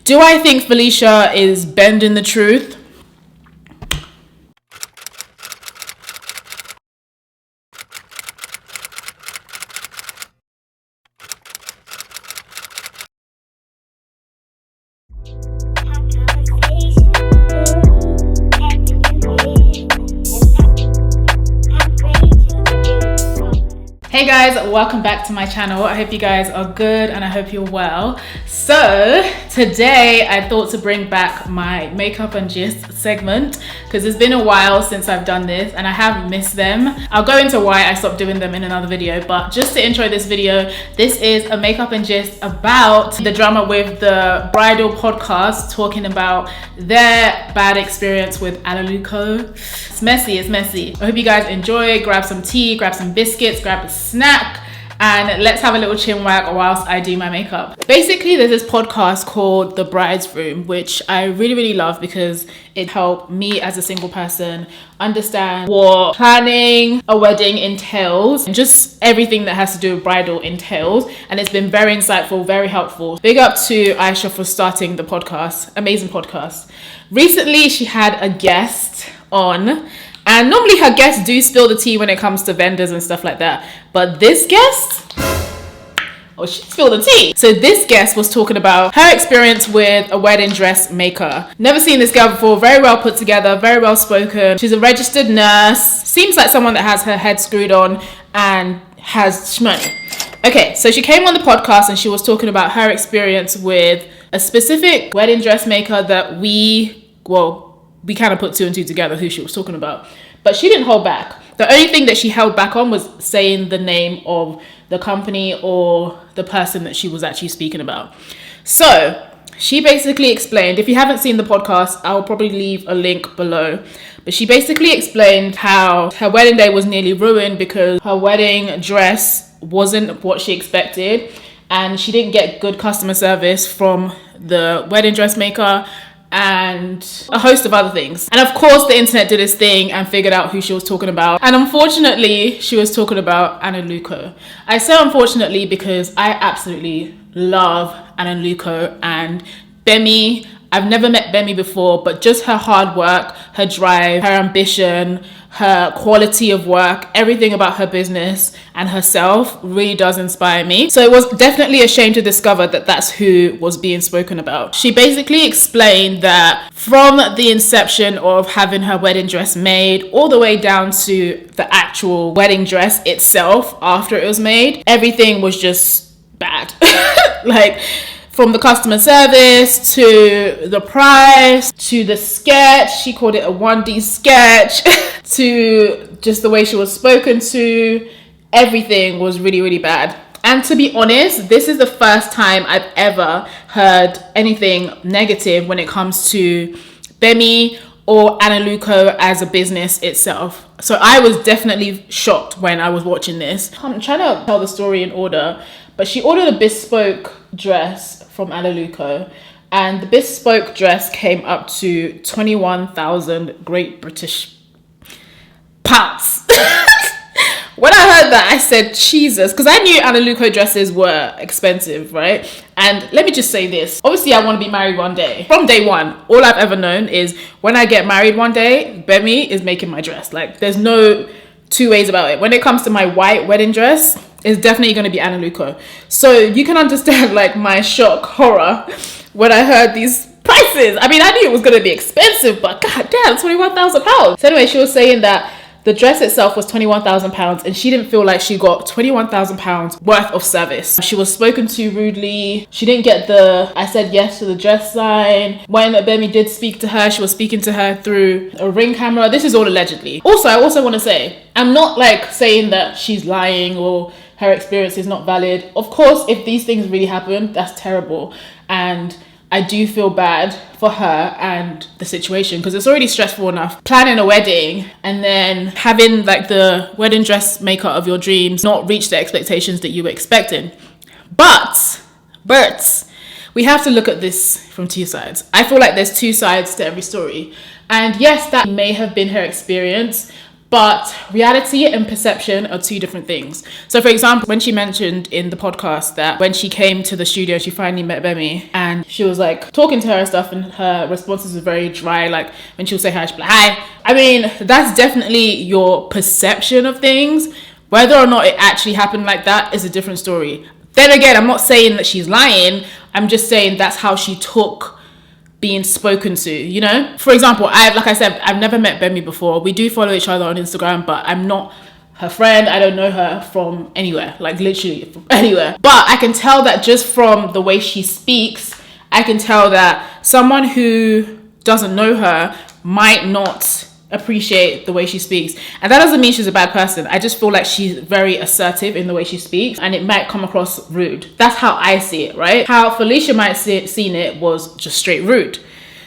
Do I think Felicia is bending the truth? Hey guys, welcome back to my channel. I hope you guys are good and I hope you're well. So today I thought to bring back my makeup and gist segment because it's been a while since I've done this and I have missed them. I'll go into why I stopped doing them in another video, but just to intro this video, this is a makeup and gist about the drama with the bridal podcast, talking about their bad experience with ALONUKO. It's messy, it's messy. I hope you guys enjoy. Grab some tea, grab some biscuits, grab a snack, and let's have a little chin wag whilst I do my makeup. Basically, there's this podcast called The Bride's Room, which I really love because it helped me as a single person understand what planning a wedding entails and just everything that has to do with bridal entails. And it's been very insightful, very helpful. Big up to Aisha for starting the podcast. Amazing podcast. Recently, she had a guest on. And normally her guests do spill the tea when it comes to vendors and stuff like that. But this guest, she spilled the tea. So this guest was talking about her experience with a wedding dress maker. Never seen this girl before, very well put together, very well spoken. She's a registered nurse. Seems like someone that has her head screwed on and has shmoney. Okay, so she came on the podcast and she was talking about her experience with a specific wedding dress maker that we kind of put two and two together who she was talking about. But she didn't hold back. The only thing that she held back on was saying the name of the company or the person that she was actually speaking about. So she basically explained, if you haven't seen the podcast, I'll probably leave a link below. But she basically explained how her wedding day was nearly ruined because her wedding dress wasn't what she expected. And she didn't get good customer service from the wedding dressmaker and a host of other things. And of course the internet did its thing and figured out who she was talking about. And unfortunately, she was talking about ALONUKO. I say unfortunately because I absolutely love ALONUKO and Bemi. I've never met Bemi before, but just her hard work, her drive, her ambition, her quality of work, everything about her business and herself really does inspire me. So it was definitely a shame to discover that that's who was being spoken about. She basically explained that from the inception of having her wedding dress made all the way down to the actual wedding dress itself after it was made, everything was just bad. Like, from the customer service to the price to the sketch, she called it a 1D sketch, to just the way she was spoken to, everything was really bad. And to be honest, this is the first time I've ever heard anything negative when it comes to Bemi or ALONUKO as a business itself. So I was definitely shocked when I was watching this. I'm trying to tell the story in order, but she ordered a bespoke dress from ALONUKO, and the bespoke dress came up to 21,000 Great British pounds. When I heard that, I said, Jesus, because I knew ALONUKO dresses were expensive, right? And let me just say this. Obviously, I want to be married one day. From day one, all I've ever known is when I get married one day, Bemi is making my dress. Like, there's no two ways about it. When it comes to my white wedding dress, it's definitely going to be ALONUKO. So you can understand like my shock, horror, when I heard these prices. I mean, I knew it was going to be expensive, but god damn, £21,000. So anyway, she was saying that the dress itself was £21,000 and she didn't feel like she got £21,000 worth of service. She was spoken to rudely. She didn't get the I said yes to the dress sign. When Bemi did speak to her, she was speaking to her through a ring camera. This is all allegedly. Also, I also want to say, I'm not like saying that she's lying or her experience is not valid. Of course, if these things really happen, that's terrible. And I do feel bad for her and the situation because it's already stressful enough planning a wedding and then having like the wedding dressmaker of your dreams not reach the expectations that you were expecting. But we have to look at this from two sides. I feel like there's two sides to every story. And yes, that may have been her experience, But reality and perception are two different things. So for example, when she mentioned in the podcast that when she came to the studio, she finally met Bemi and she was like talking to her and stuff, and her responses were very dry. Like when she would say hi, she'd be like, hi. I mean, that's definitely your perception of things. Whether or not it actually happened like that is a different story. Then again, I'm not saying that she's lying. I'm just saying that's how she took being spoken to, you know? For example, like I said, I've never met Bemi before. We do follow each other on Instagram, but I'm not her friend. I don't know her from anywhere, like literally from anywhere. But I can tell that just from the way she speaks, I can tell that someone who doesn't know her might not appreciate the way she speaks. And that doesn't mean she's a bad person. I just feel like she's very assertive in the way she speaks, and it might come across rude. That's how I see it, right? How Felicia might seen it was just straight rude.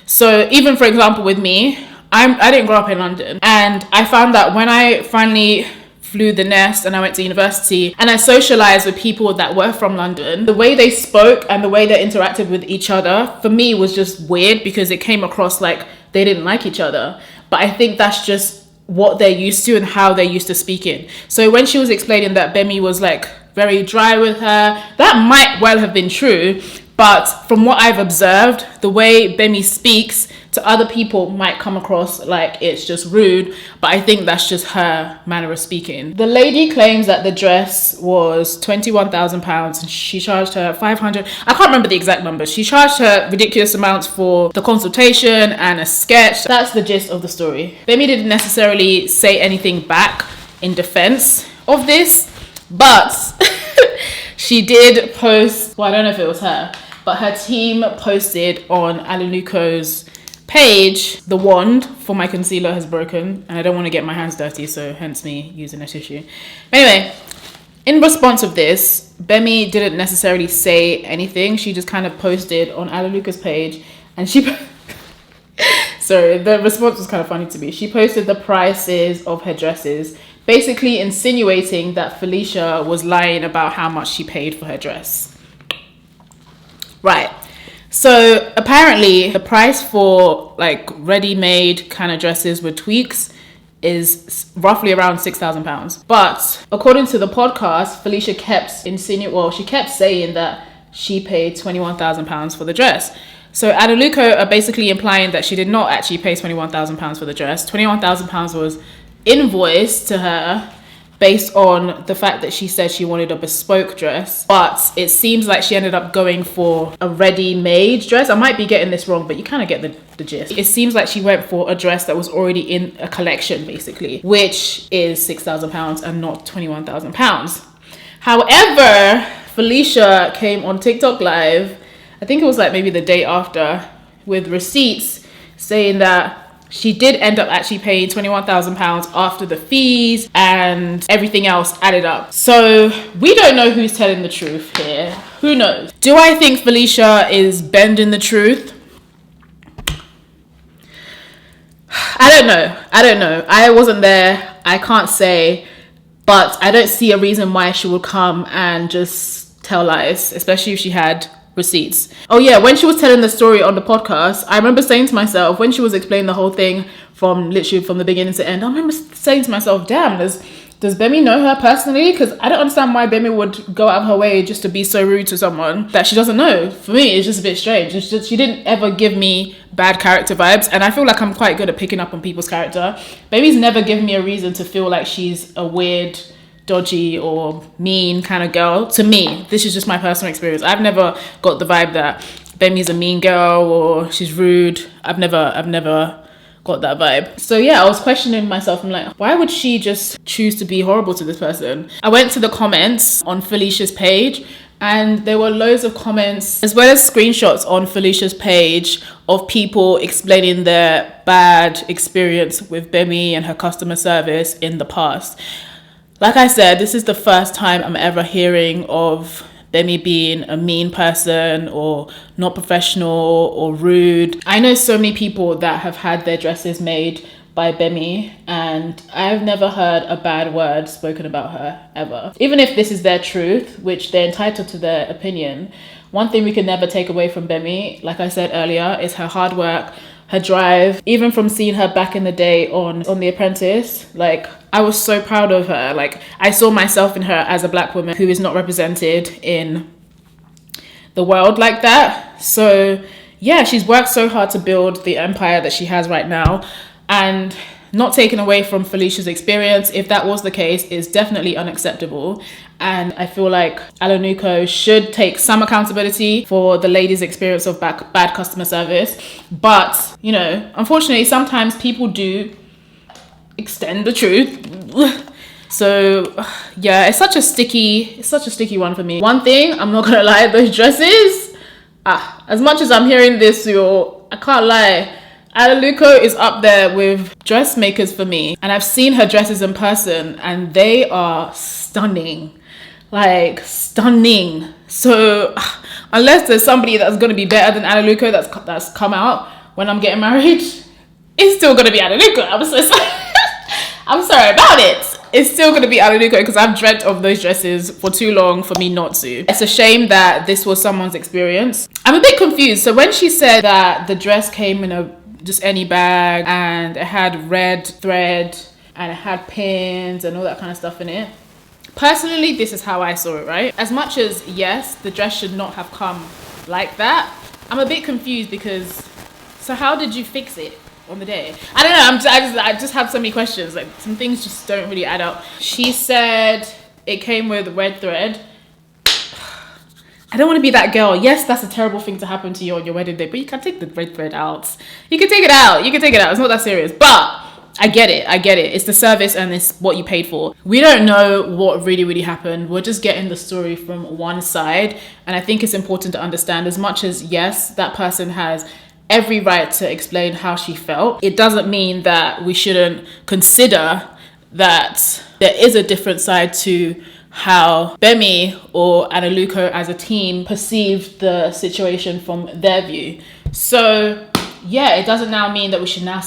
So even for example with me, I didn't grow up in London, and I found that when I finally flew the nest and I went to university and I socialized with people that were from London, the way they spoke and the way they interacted with each other for me was just weird, because it came across like they didn't like each other. But I think that's just what they're used to and how they're used to speaking. So when she was explaining that Bemi was like very dry with her, that might well have been true. But from what I've observed, the way Bemi speaks to other people might come across like it's just rude. But I think that's just her manner of speaking. The lady claims that the dress was £21,000 and she charged her £500. I can't remember the exact numbers. She charged her ridiculous amounts for the consultation and a sketch. That's the gist of the story. Bemi didn't necessarily say anything back in defense of this, but she did post, well, I don't know if it was her, but her team posted on ALONUKO's page, the wand for my concealer has broken and I don't want to get my hands dirty, so hence me using a tissue. Anyway, in response of this, Bemi didn't necessarily say anything. She just kind of posted on ALONUKO's page, and she sorry, the response was kind of funny to me. She posted the prices of her dresses, basically insinuating that Felicia was lying about how much she paid for her dress. Right. So apparently the price for like ready-made kind of dresses with tweaks is roughly around £6,000. But according to the podcast, Felicia kept she kept saying that she paid £21,000 for the dress. So ALONUKO are basically implying that she did not actually pay £21,000 for the dress. £21,000 was invoiced to her based on the fact that she said she wanted a bespoke dress, but it seems like she ended up going for a ready-made dress. I might be getting this wrong, but you kind of get the gist. It seems like she went for a dress that was already in a collection, basically, which is £6,000 and not £21,000. However, Felicia came on TikTok Live, I think it was like maybe the day after, with receipts saying that she did end up actually paying £21,000 after the fees and everything else added up. So we don't know who's telling the truth here. Who knows? Do I think Felicia is bending the truth? I don't know. I wasn't there. I can't say. But I don't see a reason why she would come and just tell lies, especially if she had receipts. Oh yeah, when she was telling the story on the podcast, I remember saying to myself, when she was explaining the whole thing from literally from the beginning to end, I remember saying to myself, damn, does Bemi know her personally? Because I don't understand why Bemi would go out of her way just to be so rude to someone that she doesn't know. For me, it's just a bit strange. It's just, she didn't ever give me bad character vibes, and I feel like I'm quite good at picking up on people's character. Bemi's never given me a reason to feel like she's a weird, dodgy or mean kind of girl. To me, this is just my personal experience. I've never got the vibe that Bemi's a mean girl or she's rude. I've never got that vibe. So yeah, I was questioning myself. I'm like, why would she just choose to be horrible to this person? I went to the comments on Felicia's page, and there were loads of comments as well as screenshots on Felicia's page of people explaining their bad experience with Bemi and her customer service in the past. Like I said, this is the first time I'm ever hearing of Bemi being a mean person or not professional or rude. I know so many people that have had their dresses made by Bemi, and I've never heard a bad word spoken about her ever. Even if this is their truth, which they're entitled to their opinion, one thing we can never take away from Bemi, like I said earlier, is her hard work, her drive, even from seeing her back in the day on The Apprentice. Like, I was so proud of her. Like, I saw myself in her as a black woman who is not represented in the world like that. So yeah, she's worked so hard to build the empire that she has right now, and not taken away from Felicia's experience. If that was the case, is definitely unacceptable. And I feel like ALONUKO should take some accountability for the lady's experience of bad customer service. But, you know, unfortunately, sometimes people do extend the truth. So yeah, it's such a sticky one for me. One thing, I'm not gonna lie, those dresses, as much as I'm hearing this, I can't lie, ALONUKO is up there with dressmakers for me. And I've seen her dresses in person and they are stunning. Like, stunning. So unless there's somebody that's going to be better than ALONUKO that's come out when I'm getting married, it's still going to be ALONUKO. I'm so sorry. I'm sorry about it. It's still going to be ALONUKO because I've dreamt of those dresses for too long for me not to. It's a shame that this was someone's experience. I'm a bit confused. So when she said that the dress came in just any bag and it had red thread and it had pins and all that kind of stuff in it, personally, this is how I saw it, right? As much as, yes, the dress should not have come like that, I'm a bit confused because, so how did you fix it on the day? I don't know, I just have so many questions. Like, some things just don't really add up. She said it came with red thread. I don't want to be that girl. Yes, that's a terrible thing to happen to you on your wedding day, but you can take the red thread out. You can take it out. It's not that serious. But I get it. It's the service and it's what you paid for. We don't know what really happened. We're just getting the story from one side. And I think it's important to understand, as much as, yes, that person has every right to explain how she felt, it doesn't mean that we shouldn't consider that there is a different side to how Bemi or ALONUKO as a team perceived the situation from their view. So yeah, it doesn't now mean that we should now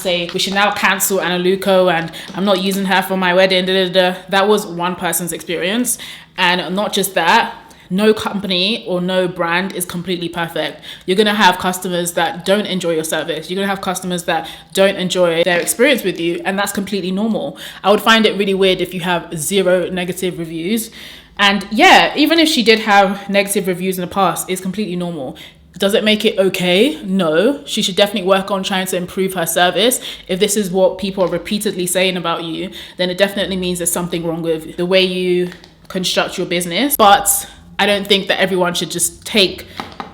cancel ALONUKO and I'm not using her for my wedding. That was one person's experience. And not just that, no company or no brand is completely perfect. You're going to have customers that don't enjoy your service. You're going to have customers that don't enjoy their experience with you, and that's completely normal. I would find it really weird if you have 0 negative reviews. And yeah, even if she did have negative reviews in the past, it's completely normal. Does it make it okay? No. She should definitely work on trying to improve her service. If this is what people are repeatedly saying about you, then it definitely means there's something wrong with the way you construct your business. But I don't think that everyone should just take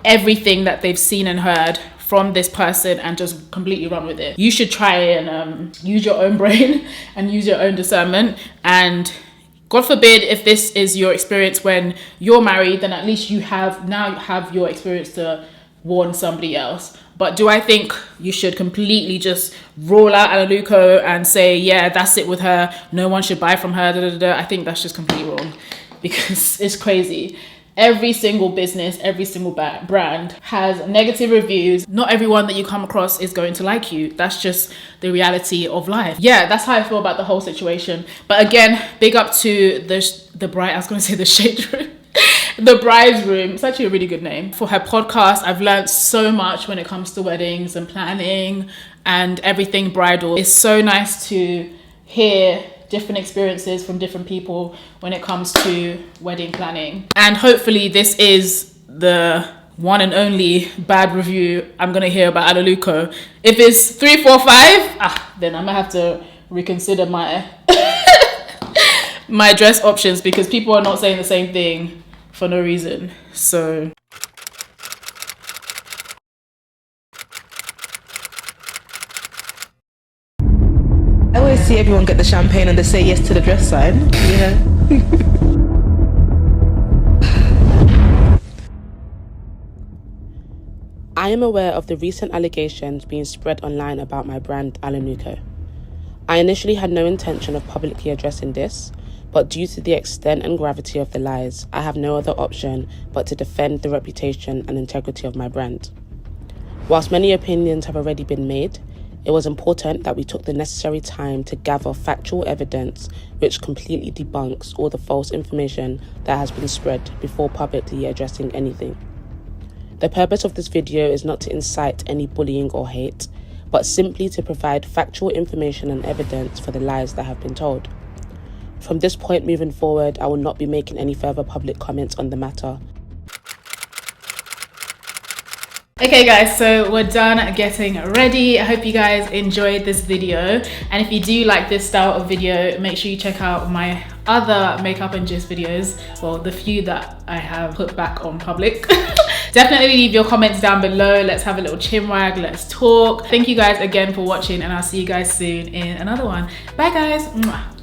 everything that they've seen and heard from this person and just completely run with it. You should try and use your own brain and use your own discernment. And God forbid, if this is your experience when you're married, then at least you have your experience to warn somebody else. But do I think you should completely just roll out ALONUKO and say, yeah, that's it with her, no one should buy from her, I think that's just completely wrong, because it's crazy. Every single business, every single brand has negative reviews. Not everyone that you come across is going to like you. That's just the reality of life. Yeah, that's how I feel about the whole situation. But again, big up to the bride. I was going to say the shade room. The Bride's Room. It's actually a really good name. For her podcast, I've learned so much when it comes to weddings and planning and everything bridal. It's so nice to hear different experiences from different people when it comes to wedding planning. And hopefully this is the one and only bad review I'm gonna hear about ALONUKO. If it's 3, 4, 5, then I'm gonna have to reconsider my my dress options, because people are not saying the same thing for no reason. So I always see everyone get the champagne and they say yes to the dress side. Yeah. I am aware of the recent allegations being spread online about my brand ALONUKO. I initially had no intention of publicly addressing this, but due to the extent and gravity of the lies, I have no other option but to defend the reputation and integrity of my brand. Whilst many opinions have already been made, it was important that we took the necessary time to gather factual evidence which completely debunks all the false information that has been spread before publicly addressing anything. The purpose of this video is not to incite any bullying or hate, but simply to provide factual information and evidence for the lies that have been told. From this point moving forward, I will not be making any further public comments on the matter. Okay guys, so we're done getting ready. I hope you guys enjoyed this video, and if you do like this style of video, make sure you check out my other makeup and gist videos, well, the few that I have put back on public. Definitely leave your comments down below. Let's have a little chin wag, let's talk. Thank you guys again for watching, and I'll see you guys soon in another one. Bye guys. Mwah.